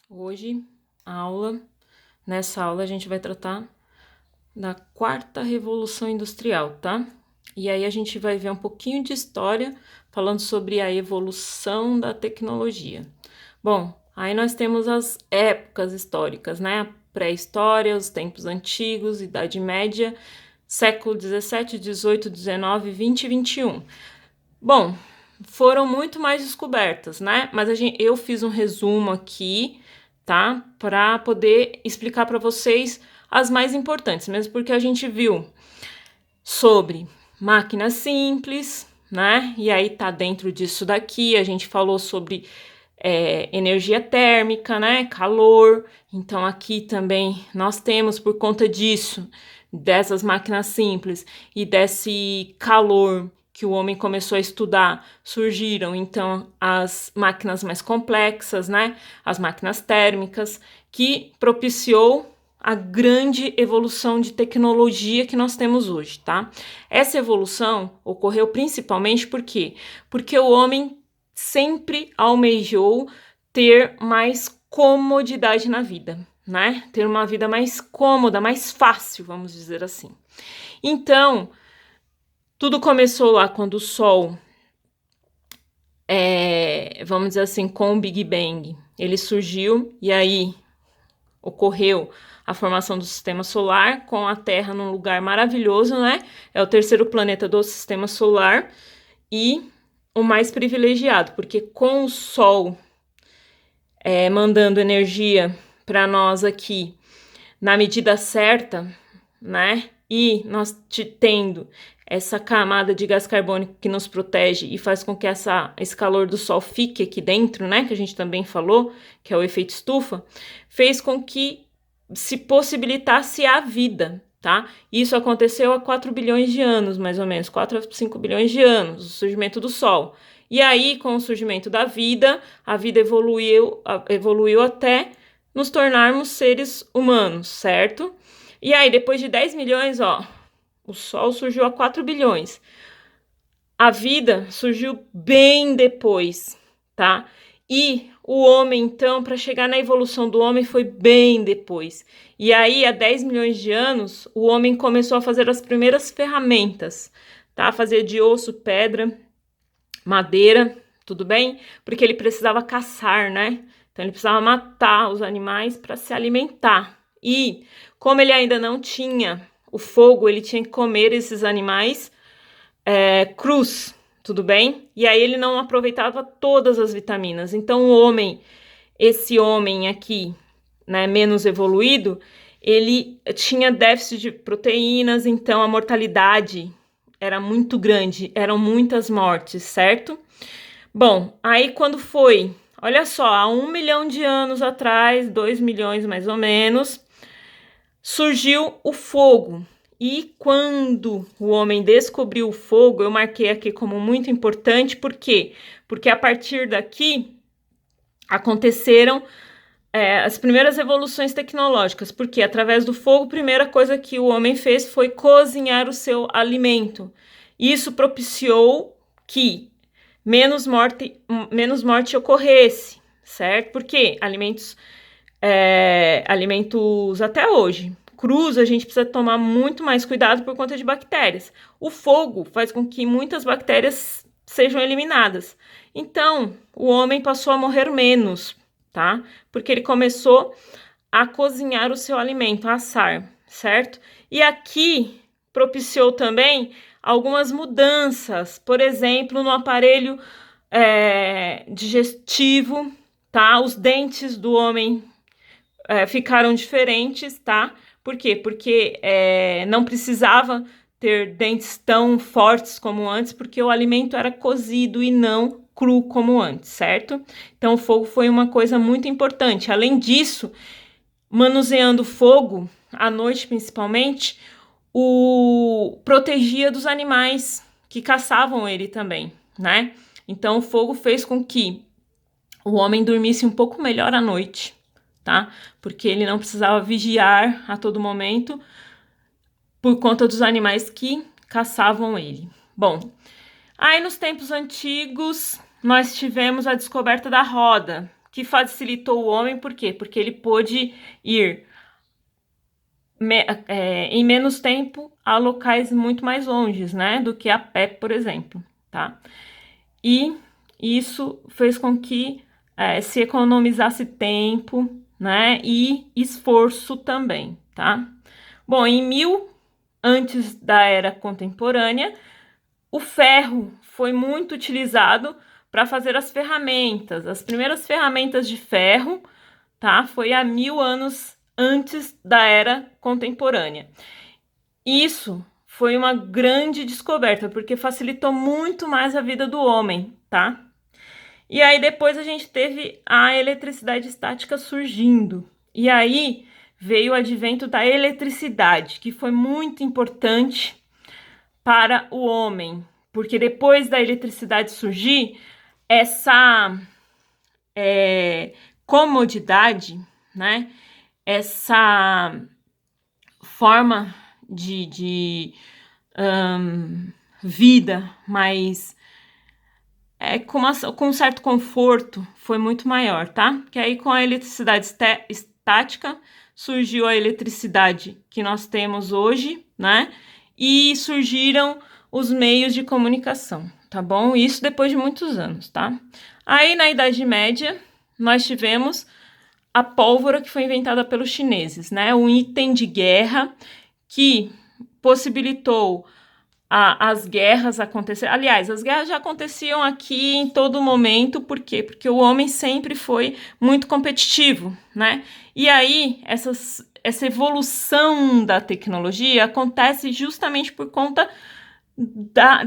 Hoje, nessa aula a gente vai tratar da quarta revolução industrial, tá? E aí a gente vai ver um pouquinho de história falando sobre a evolução da tecnologia. Bom, aí nós temos as épocas históricas, né? A pré-história, os tempos antigos, Idade Média, século 17, 18, 19, 20 e 21. Bom, foram muito mais descobertas, né? Mas eu fiz um resumo aqui, tá? Para poder explicar para vocês as mais importantes, mesmo porque a gente viu sobre máquinas simples, né? E aí tá dentro disso daqui, a gente falou sobre energia térmica, né? Calor. Então aqui também nós temos, por conta disso, dessas máquinas simples e desse calor que o homem começou a estudar, surgiram então as máquinas mais complexas, né? As máquinas térmicas, que propiciou a grande evolução de tecnologia que nós temos hoje, tá? Essa evolução ocorreu principalmente por quê? Porque o homem sempre almejou ter mais comodidade na vida, né? Ter uma vida mais cômoda, mais fácil, vamos dizer assim. Então, tudo começou lá quando o Sol, vamos dizer assim, com o Big Bang, ele surgiu e aí ocorreu a formação do sistema solar com a Terra num lugar maravilhoso, né? É o terceiro planeta do sistema solar e o mais privilegiado, porque com o Sol mandando energia para nós aqui na medida certa, né? E nós tendo essa camada de gás carbônico que nos protege e faz com que esse calor do Sol fique aqui dentro, né? Que a gente também falou, que é o efeito estufa, fez com que se possibilitasse a vida, tá? Isso aconteceu há 4 bilhões de anos, mais ou menos, 4 a 5 bilhões de anos, o surgimento do Sol. E aí, com o surgimento da vida, a vida evoluiu até nos tornarmos seres humanos, certo? E aí, depois de 10 milhões, o Sol surgiu há 4 bilhões. A vida surgiu bem depois, tá? E o homem, então, para chegar na evolução do homem, foi bem depois. E aí, há 10 milhões de anos, o homem começou a fazer as primeiras ferramentas, tá? Fazer de osso, pedra, madeira, tudo bem? Porque ele precisava caçar, né? Então, ele precisava matar os animais para se alimentar. E, como ele ainda não tinha o fogo, ele tinha que comer esses animais crus, tudo bem? E aí ele não aproveitava todas as vitaminas. Então esse homem aqui, né, menos evoluído, ele tinha déficit de proteínas, então a mortalidade era muito grande, eram muitas mortes, certo? Bom, aí quando foi, olha só, há 1 milhão de anos atrás, 2 milhões mais ou menos, surgiu o fogo. E quando o homem descobriu o fogo, eu marquei aqui como muito importante, por quê? Porque a partir daqui aconteceram as primeiras evoluções tecnológicas, porque através do fogo, a primeira coisa que o homem fez foi cozinhar o seu alimento. Isso propiciou que menos morte ocorresse, certo? Porque alimentos até hoje crus, a gente precisa tomar muito mais cuidado por conta de bactérias. O fogo faz com que muitas bactérias sejam eliminadas. Então, o homem passou a morrer menos, tá? Porque ele começou a cozinhar o seu alimento, a assar, certo? E aqui propiciou também algumas mudanças, por exemplo, no aparelho digestivo, tá? Os dentes do homem ficaram diferentes, tá? Por quê? Porque não precisava ter dentes tão fortes como antes, porque o alimento era cozido e não cru como antes, certo? Então o fogo foi uma coisa muito importante. Além disso, manuseando fogo, à noite principalmente, o protegia dos animais que caçavam ele também, né? Então o fogo fez com que o homem dormisse um pouco melhor à noite, tá? Porque ele não precisava vigiar a todo momento por conta dos animais que caçavam ele. Bom, aí nos tempos antigos nós tivemos a descoberta da roda. O que facilitou o homem, por quê? Porque ele pôde ir em menos tempo a locais muito mais longes, né, do que a pé, por exemplo, tá? E isso fez com que se economizasse tempo, né, e esforço também, tá? Bom, em 1000 antes da era contemporânea, o ferro foi muito utilizado para fazer as ferramentas. As primeiras ferramentas de ferro, tá? Foi há 1000 anos antes da era contemporânea. Isso foi uma grande descoberta, porque facilitou muito mais a vida do homem, tá? E aí depois a gente teve a eletricidade estática surgindo. E aí veio o advento da eletricidade, que foi muito importante para o homem, porque depois da eletricidade surgir, essa comodidade, né? Essa forma de vida mais com um certo conforto foi muito maior, tá? Porque aí com a eletricidade estática surgiu a eletricidade que nós temos hoje, né? E surgiram os meios de comunicação, tá bom? Isso depois de muitos anos, tá? Aí na Idade Média nós tivemos a pólvora, que foi inventada pelos chineses, né? Um item de guerra que possibilitou as guerras acontecerem. Aliás, as guerras já aconteciam aqui em todo momento, por quê? Porque o homem sempre foi muito competitivo, né? E aí, essa evolução da tecnologia acontece justamente por conta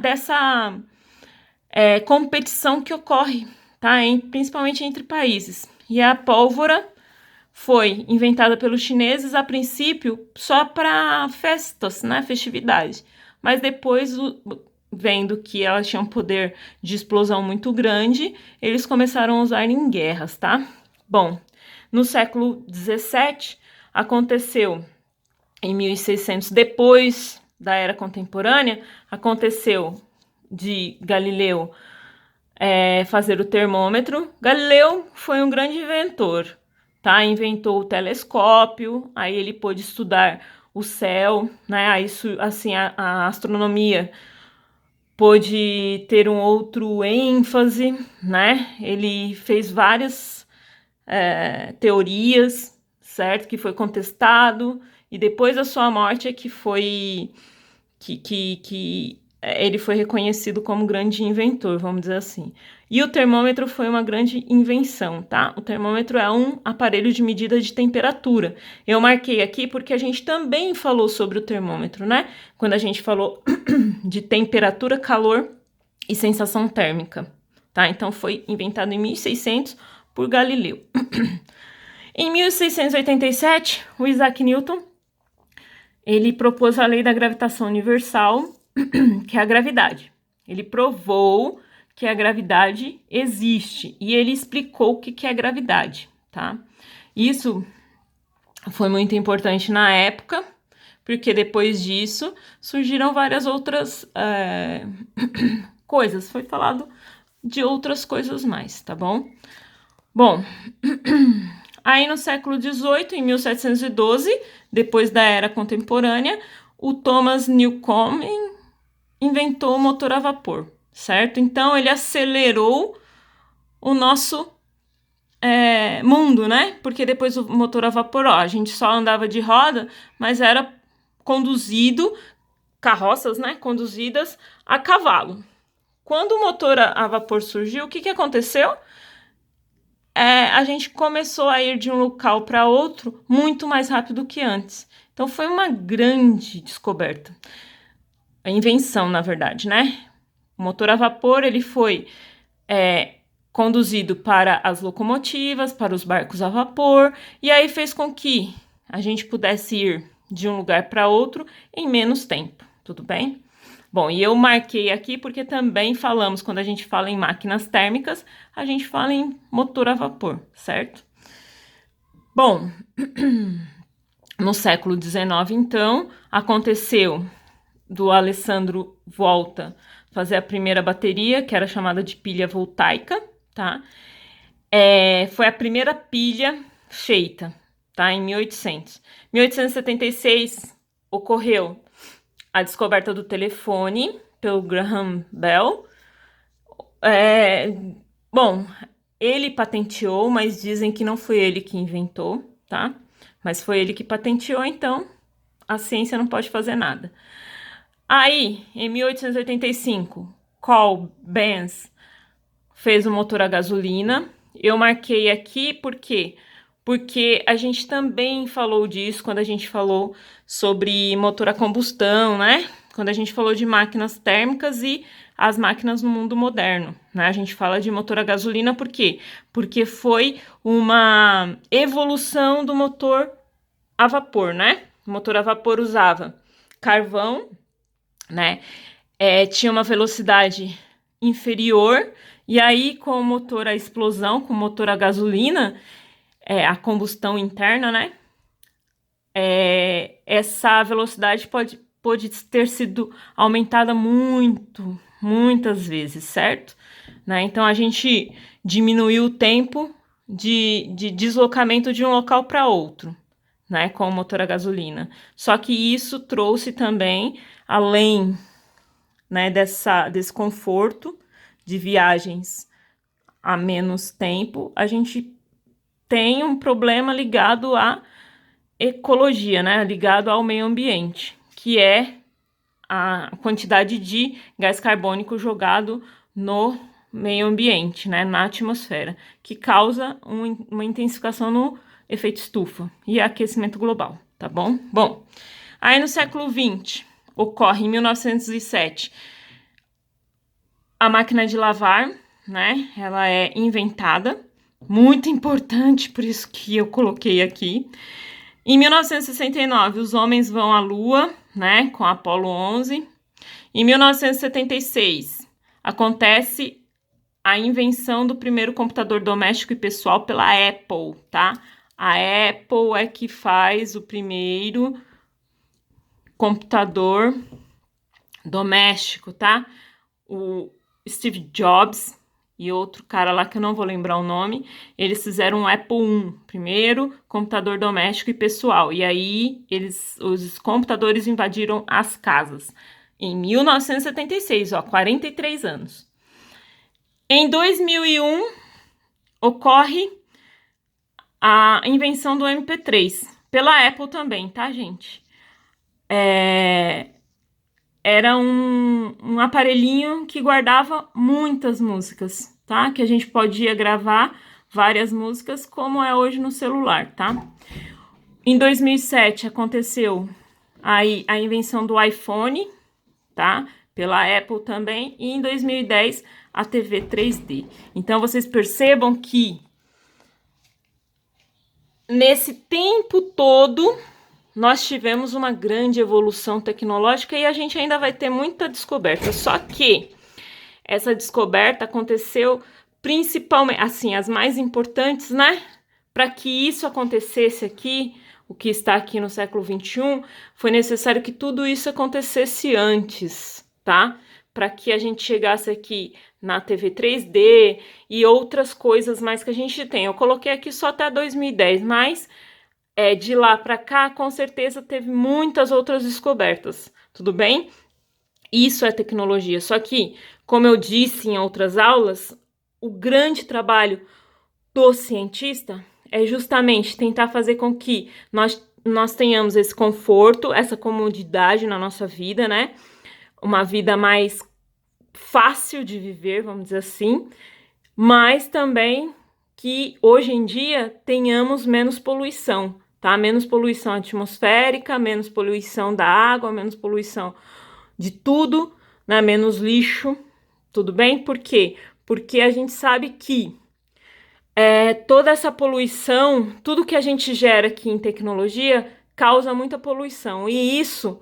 dessa competição que ocorre, tá? Principalmente entre países. E a pólvora foi inventada pelos chineses, a princípio, só para festas, né? Festividades. Mas depois, vendo que elas tinham um poder de explosão muito grande, eles começaram a usar em guerras, tá? Bom, no século XVII, aconteceu, em 1600, depois da era contemporânea, aconteceu de Galileu fazer o termômetro. Galileu foi um grande inventor, tá? Inventou o telescópio, aí ele pôde estudar o céu, né? Aí, assim, a astronomia pôde ter um outro ênfase, né? Ele fez várias teorias, certo? Que foi contestado, e depois da sua morte é que foi que ele foi reconhecido como grande inventor, vamos dizer assim. E o termômetro foi uma grande invenção, tá? O termômetro é um aparelho de medida de temperatura. Eu marquei aqui porque a gente também falou sobre o termômetro, né? Quando a gente falou de temperatura, calor e sensação térmica, tá? Então foi inventado em 1600 por Galileu. Em 1687, o Isaac Newton ele propôs a lei da gravitação universal, que é a gravidade. Ele provou que a gravidade existe e ele explicou o que é gravidade, tá? Isso foi muito importante na época, porque depois disso surgiram várias outras coisas. Foi falado de outras coisas mais, tá bom? Bom, aí no século XVIII, em 1712, depois da era contemporânea, o Thomas Newcomen inventou o motor a vapor, certo? Então, ele acelerou o nosso mundo, né? Porque depois do motor a vapor, a gente só andava de roda, mas era conduzido, carroças, né? Conduzidas a cavalo. Quando o motor a vapor surgiu, o que aconteceu? A gente começou a ir de um local para outro muito mais rápido que antes. Então, foi uma grande descoberta. A invenção, na verdade, né? O motor a vapor, ele foi conduzido para as locomotivas, para os barcos a vapor, e aí fez com que a gente pudesse ir de um lugar para outro em menos tempo, tudo bem? Bom, e eu marquei aqui porque também falamos, quando a gente fala em máquinas térmicas, a gente fala em motor a vapor, certo? Bom, no século XIX, então, aconteceu do Alessandro Volta fazer a primeira bateria, que era chamada de pilha voltaica, tá? Foi a primeira pilha feita, tá? Em 1800. 1876 ocorreu a descoberta do telefone pelo Graham Bell. Bom, ele patenteou, mas dizem que não foi ele que inventou, tá? Mas foi ele que patenteou, então a ciência não pode fazer nada. Aí, em 1885, Carl Benz fez o motor a gasolina. Eu marquei aqui porque a gente também falou disso quando a gente falou sobre motor a combustão, né? Quando a gente falou de máquinas térmicas e as máquinas no mundo moderno, né? A gente fala de motor a gasolina por quê? Porque foi uma evolução do motor a vapor, né? O motor a vapor usava carvão, né? Tinha uma velocidade inferior, e aí com o motor a explosão, com o motor a gasolina, a combustão interna, né? Essa velocidade pode ter sido aumentada muitas vezes, certo? Né? Então a gente diminuiu o tempo de deslocamento de um local para outro, né? Com o motor a gasolina. Só que isso trouxe também, além, né, desse conforto de viagens a menos tempo, a gente tem um problema ligado à ecologia, né? Ligado ao meio ambiente, que é a quantidade de gás carbônico jogado no meio ambiente, né? Na atmosfera, que causa uma intensificação no efeito estufa e aquecimento global, tá bom? Bom, aí no século XX, ocorre em 1907 a máquina de lavar, né? Ela é inventada, muito importante, por isso que eu coloquei aqui. Em 1969, os homens vão à Lua, né? Com a Apollo 11. Em 1976, acontece a invenção do primeiro computador doméstico e pessoal pela Apple, tá? A Apple é que faz o primeiro computador doméstico, tá? O Steve Jobs e outro cara lá que eu não vou lembrar o nome, eles fizeram um Apple I, primeiro computador doméstico e pessoal. E aí os computadores invadiram as casas. Em 1976, 43 anos. Em 2001, ocorre a invenção do MP3, pela Apple também, tá, gente? Era um aparelhinho que guardava muitas músicas, tá? Que a gente podia gravar várias músicas, como é hoje no celular, tá? Em 2007 aconteceu aí a invenção do iPhone, tá? Pela Apple também. E em 2010 a TV 3D. Então vocês percebam que nesse tempo todo nós tivemos uma grande evolução tecnológica e a gente ainda vai ter muita descoberta. Só que essa descoberta aconteceu principalmente, assim, as mais importantes, né? Para que isso acontecesse aqui, o que está aqui no século XXI, foi necessário que tudo isso acontecesse antes, tá? Para que a gente chegasse aqui na TV 3D e outras coisas mais que a gente tem. Eu coloquei aqui só até 2010, mas de lá para cá, com certeza teve muitas outras descobertas, tudo bem? Isso é tecnologia. Só que, como eu disse em outras aulas, o grande trabalho do cientista é justamente tentar fazer com que nós tenhamos esse conforto, essa comodidade na nossa vida, né? Uma vida mais fácil de viver, vamos dizer assim, mas também que hoje em dia tenhamos menos poluição, tá? Menos poluição atmosférica, menos poluição da água, menos poluição de tudo, né? Menos lixo, tudo bem? Por quê? Porque a gente sabe que toda essa poluição, tudo que a gente gera aqui em tecnologia causa muita poluição, e isso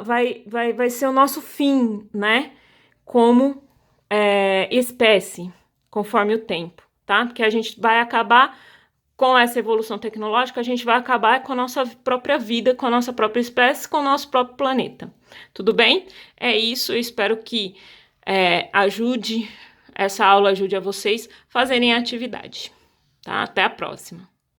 vai ser o nosso fim, né? Como espécie, conforme o tempo, tá? Porque a gente vai acabar com essa evolução tecnológica, a gente vai acabar com a nossa própria vida, com a nossa própria espécie, com o nosso próprio planeta. Tudo bem? É isso, eu espero que ajude essa aula ajude a vocês fazerem a atividade, tá? Até a próxima!